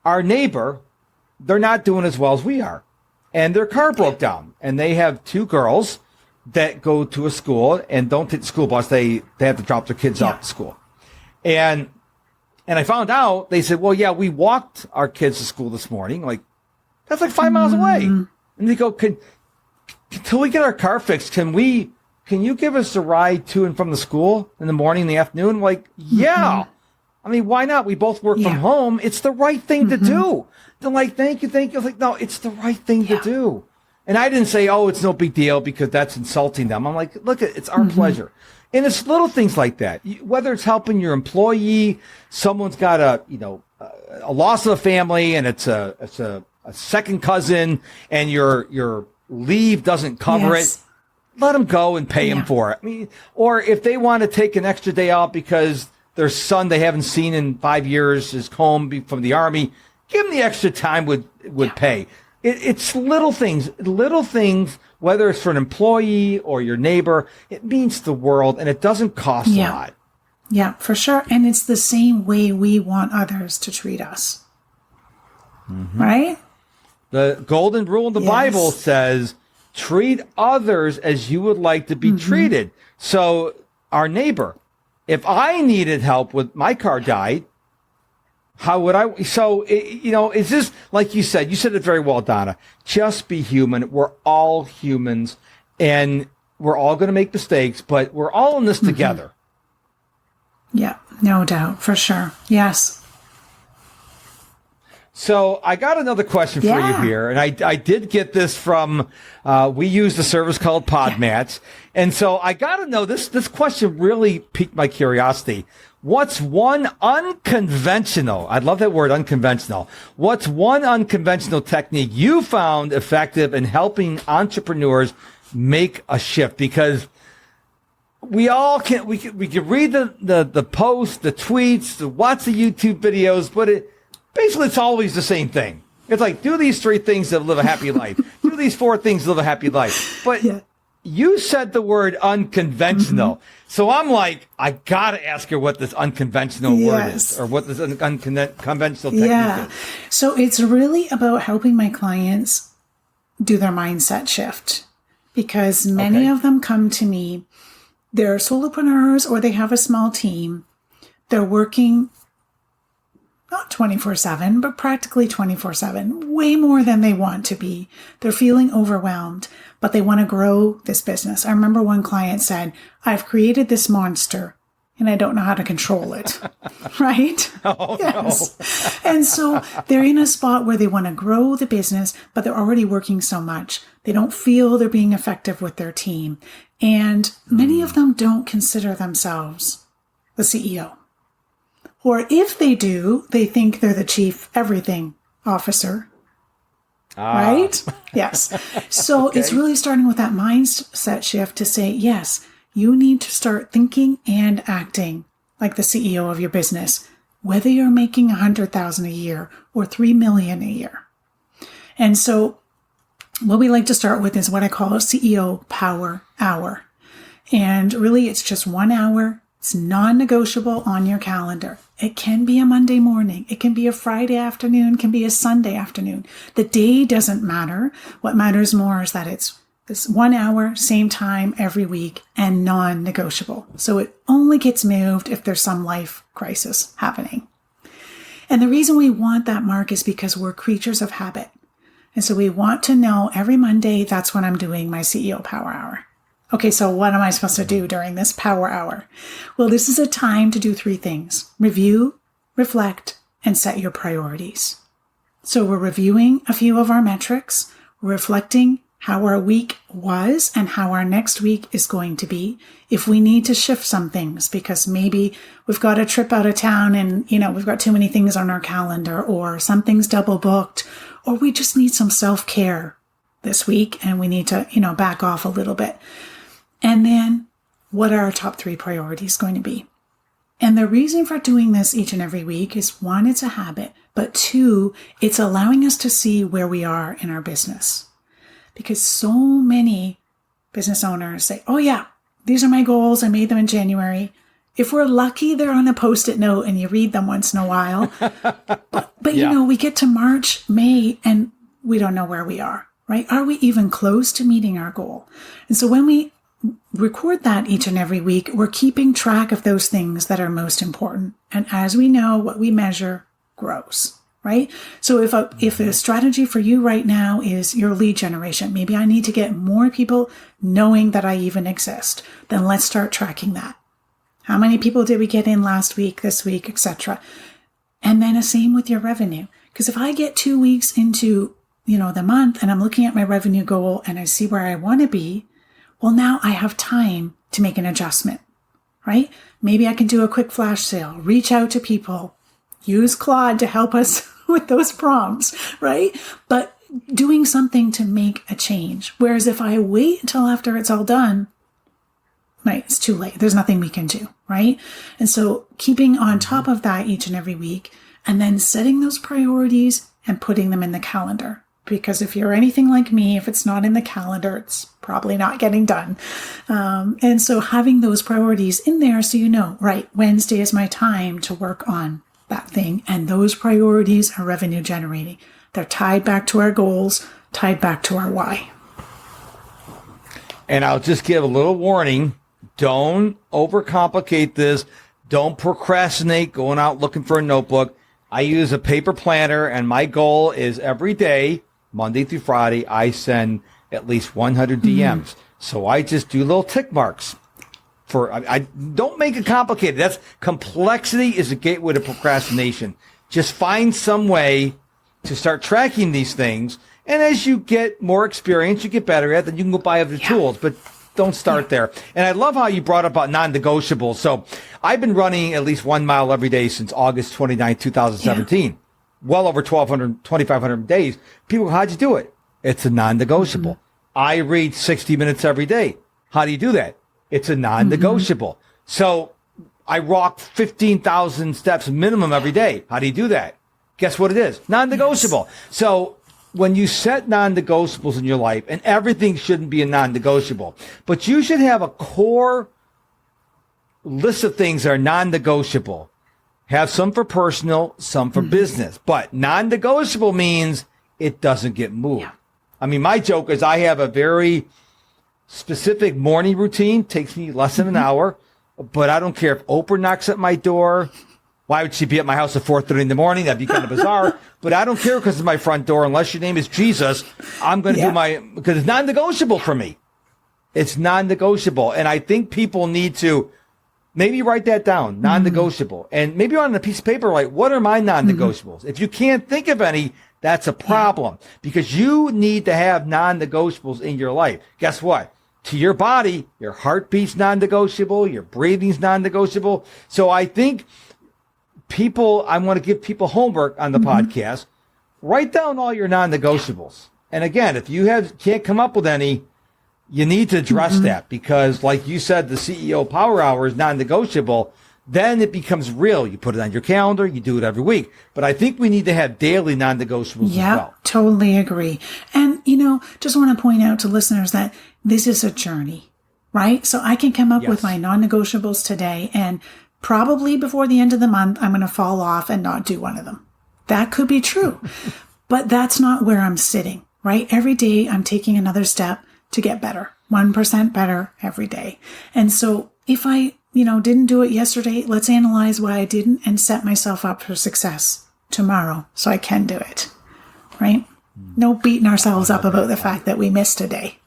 our neighbor, they're not doing as well as we are. And their car broke down. And they have 2 girls that go to a school and don't take the school bus. They have to drop their kids off at school. And I found out, they said, well, yeah, we walked our kids to school this morning. Like, that's like 5 miles away. And they go, until we get our car fixed, can you give us a ride to and from the school in the morning, in the afternoon? I'm like, yeah. I mean, why not? We both work from home. It's the right thing to do. They're like, thank you. I was like, no, it's the right thing to do. And I didn't say, oh, it's no big deal because that's insulting them. I'm like, look, it's our pleasure. And it's little things like that. Whether it's helping your employee, someone's got a loss of a family and it's a second cousin and your leave doesn't cover it. Let them go and pay them for it. I mean, or if they want to take an extra day off because their son they haven't seen in 5 years is home from the Army, give them the extra time with pay. It's little things, whether it's for an employee or your neighbor, it means the world and it doesn't cost a lot. Yeah, for sure. And it's the same way we want others to treat us. Right? The golden rule in the Bible says, treat others as you would like to be treated. So our neighbor, if I needed help with my car died, how would I? So, is this, like you said it very well, Donna, just be human. We're all humans and we're all going to make mistakes, but we're all in this together. Yeah, no doubt, for sure. Yes. So I got another question for you here, and I did get this from, we use the service called Podmatch, and so I got to know, this question really piqued my curiosity. What's one unconventional, I love that word, unconventional. What's one unconventional technique you found effective in helping entrepreneurs make a shift? Because we can read the posts, the tweets, watch the YouTube videos, but basically, it's always the same thing. It's like, do these 3 things to live a happy life. Do these 4 things to live a happy life. But you said the word unconventional. So I'm like, I got to ask her what this unconventional word is, or what this unconventional technique is. So it's really about helping my clients do their mindset shift. Because many of them come to me, they're solopreneurs or they have a small team. They're working not 24/7, but practically 24/7, way more than they want to be. They're feeling overwhelmed, but they want to grow this business. I remember one client said, I've created this monster and I don't know how to control it. Right? Oh, yes. No. And so they're in a spot where they want to grow the business, but they're already working so much. They don't feel they're being effective with their team. And many of them don't consider themselves the CEO. Or if they do, they think they're the chief everything officer. Right? Yes. So it's really starting with that mindset shift to say, yes, you need to start thinking and acting like the CEO of your business, whether you're making $100,000 a year or $3 million a year. And so what we like to start with is what I call a CEO Power Hour. And really, it's just 1 hour. It's non-negotiable on your calendar. It can be a Monday morning. It can be a Friday afternoon. It can be a Sunday afternoon. The day doesn't matter. What matters more is that it's this 1 hour, same time every week, and non-negotiable. So it only gets moved if there's some life crisis happening. And the reason we want that mark is because we're creatures of habit. And so we want to know every Monday, that's when I'm doing my CEO Power Hour. Okay, so what am I supposed to do during this power hour? Well, this is a time to do 3 things. Review, reflect, and set your priorities. So we're reviewing a few of our metrics, reflecting how our week was and how our next week is going to be. If we need to shift some things because maybe we've got a trip out of town and, we've got too many things on our calendar, or something's double booked, or we just need some self-care this week and we need to, back off a little bit. And then what are our top 3 priorities going to be? And the reason for doing this each and every week is 1, it's a habit, but 2, it's allowing us to see where we are in our business. Because so many business owners say, oh yeah, these are my goals. I made them in January. If we're lucky, they're on a Post-it note and you read them once in a while. But Yeah. you know, we get to March, May, and we don't know where we are, right? Are we even close to meeting our goal? And so when we record that each and every week, we're keeping track of those things that are most important. And as we know, what we measure grows, right? So if a strategy for you right now is your lead generation, maybe I need to get more people knowing that I even exist, then let's start tracking that. How many people did we get in last week, this week, etc.? And then the same with your revenue. Because if I get 2 weeks into, the month and I'm looking at my revenue goal and I see where I want to be, well, now I have time to make an adjustment, right? Maybe I can do a quick flash sale, reach out to people, use Claude to help us with those prompts, right? But doing something to make a change. Whereas if I wait until after it's all done, right, it's too late. There's nothing we can do, right? And so keeping on top of that each and every week, and then setting those priorities and putting them in the calendar. Because if you're anything like me, if it's not in the calendar, it's probably not getting done. And so having those priorities in there so you know, right, Wednesday is my time to work on that thing. And those priorities are revenue generating. They're tied back to our goals, tied back to our why. And I'll just give a little warning. Don't overcomplicate this. Don't procrastinate going out looking for a notebook. I use a paper planner, and my goal is every day, Monday through Friday, I send at least 100 DMs. So I just do little tick marks. I don't make it complicated. That's complexity is a gateway to procrastination. Just find some way to start tracking these things. And as you get more experience, you get better at it, then you can go buy other tools. But don't start there. And I love how you brought up about non-negotiables. So I've been running at least 1 mile every day since August 29, 2017. Well over 2,500 days. People go, how'd you do it? It's a non-negotiable. I read 60 minutes every day. How do you do that? It's a non-negotiable. So I walk 15,000 steps minimum every day. How do you do that? Guess what it is? Non-negotiable. Yes. So when you set non-negotiables in your life, and everything shouldn't be a non-negotiable, but you should have a core list of things that are non-negotiable. Have some for personal, some for business. But non-negotiable means it doesn't get moved. Yeah. I mean, my joke is I have a very specific morning routine. Takes me less than an hour. But I don't care if Oprah knocks at my door. Why would she be at my house at 4:30 in the morning? That'd be kind of bizarre. But I don't care because it's my front door. Unless your name is Jesus, I'm going to do because it's non-negotiable for me. It's non-negotiable. And I think people need to maybe write that down, non-negotiable. And maybe on a piece of paper, like, what are my non-negotiables? If you can't think of any, that's a problem because you need to have non-negotiables in your life. Guess what? To your body, your heartbeat's non-negotiable, your breathing's non-negotiable. So I think I want to give people homework on the podcast. Write down all your non-negotiables. And again, if you can't come up with any, you need to address that because like you said, the CEO Power Hour is non-negotiable. Then it becomes real. You put it on your calendar. You do it every week. But I think we need to have daily non-negotiables as well. Yeah, totally agree. And, just want to point out to listeners that this is a journey, right? So I can come up with my non-negotiables today and probably before the end of the month, I'm going to fall off and not do one of them. That could be true, but that's not where I'm sitting, right? Every day I'm taking another step to get better, 1% better every day. And so if I, didn't do it yesterday, let's analyze why I didn't and set myself up for success tomorrow so I can do it, right? No beating ourselves up about the fact that we missed a day.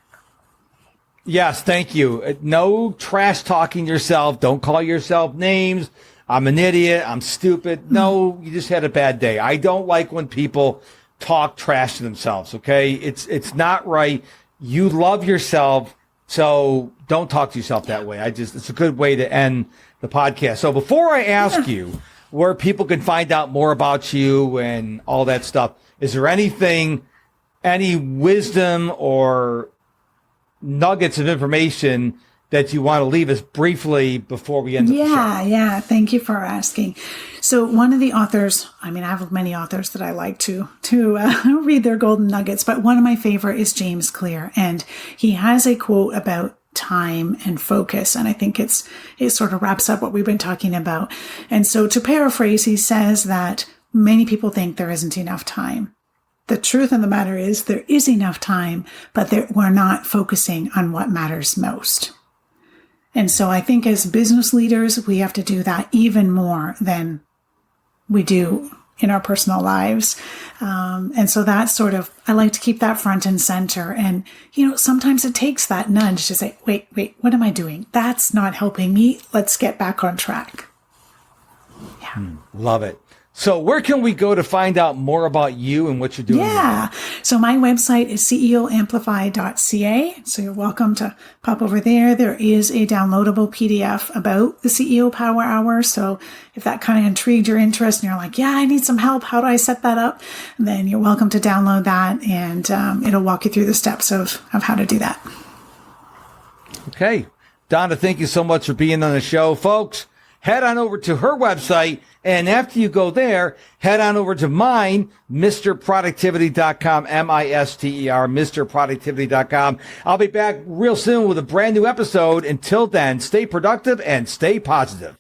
Yes, thank you. No trash talking yourself. Don't call yourself names. I'm an idiot. I'm stupid. No, you just had a bad day. I don't like when people talk trash to themselves, okay? It's not right. You love yourself, so don't talk to yourself that way. It's a good way to end the podcast. So before I ask you where people can find out more about you and all that stuff, is there any wisdom or nuggets of information that you want to leave us briefly before we end the show? Yeah. Thank you for asking. So one of the authors, I have many authors that I like to read their golden nuggets, but one of my favorite is James Clear. And he has a quote about time and focus. And I think it sort of wraps up what we've been talking about. And so to paraphrase, he says that many people think there isn't enough time. The truth of the matter is there is enough time, but we're not focusing on what matters most. And so I think as business leaders, we have to do that even more than we do in our personal lives. And so that's sort of, I like to keep that front and center. And, sometimes it takes that nudge to say, wait, what am I doing? That's not helping me. Let's get back on track. Yeah. Love it. So where can we go to find out more about you and what you're doing? Yeah. So my website is ceoamplify.ca. So you're welcome to pop over there. There is a downloadable PDF about the CEO Power Hour. So if that kind of intrigued your interest and you're like, yeah, I need some help, how do I set that up? Then you're welcome to download that, and it'll walk you through the steps of how to do that. Okay. Donna, thank you so much for being on the show, folks. Head on over to her website, and after you go there, head on over to mine, MrProductivity.com, MISTER, MrProductivity.com. I'll be back real soon with a brand new episode. Until then, stay productive and stay positive.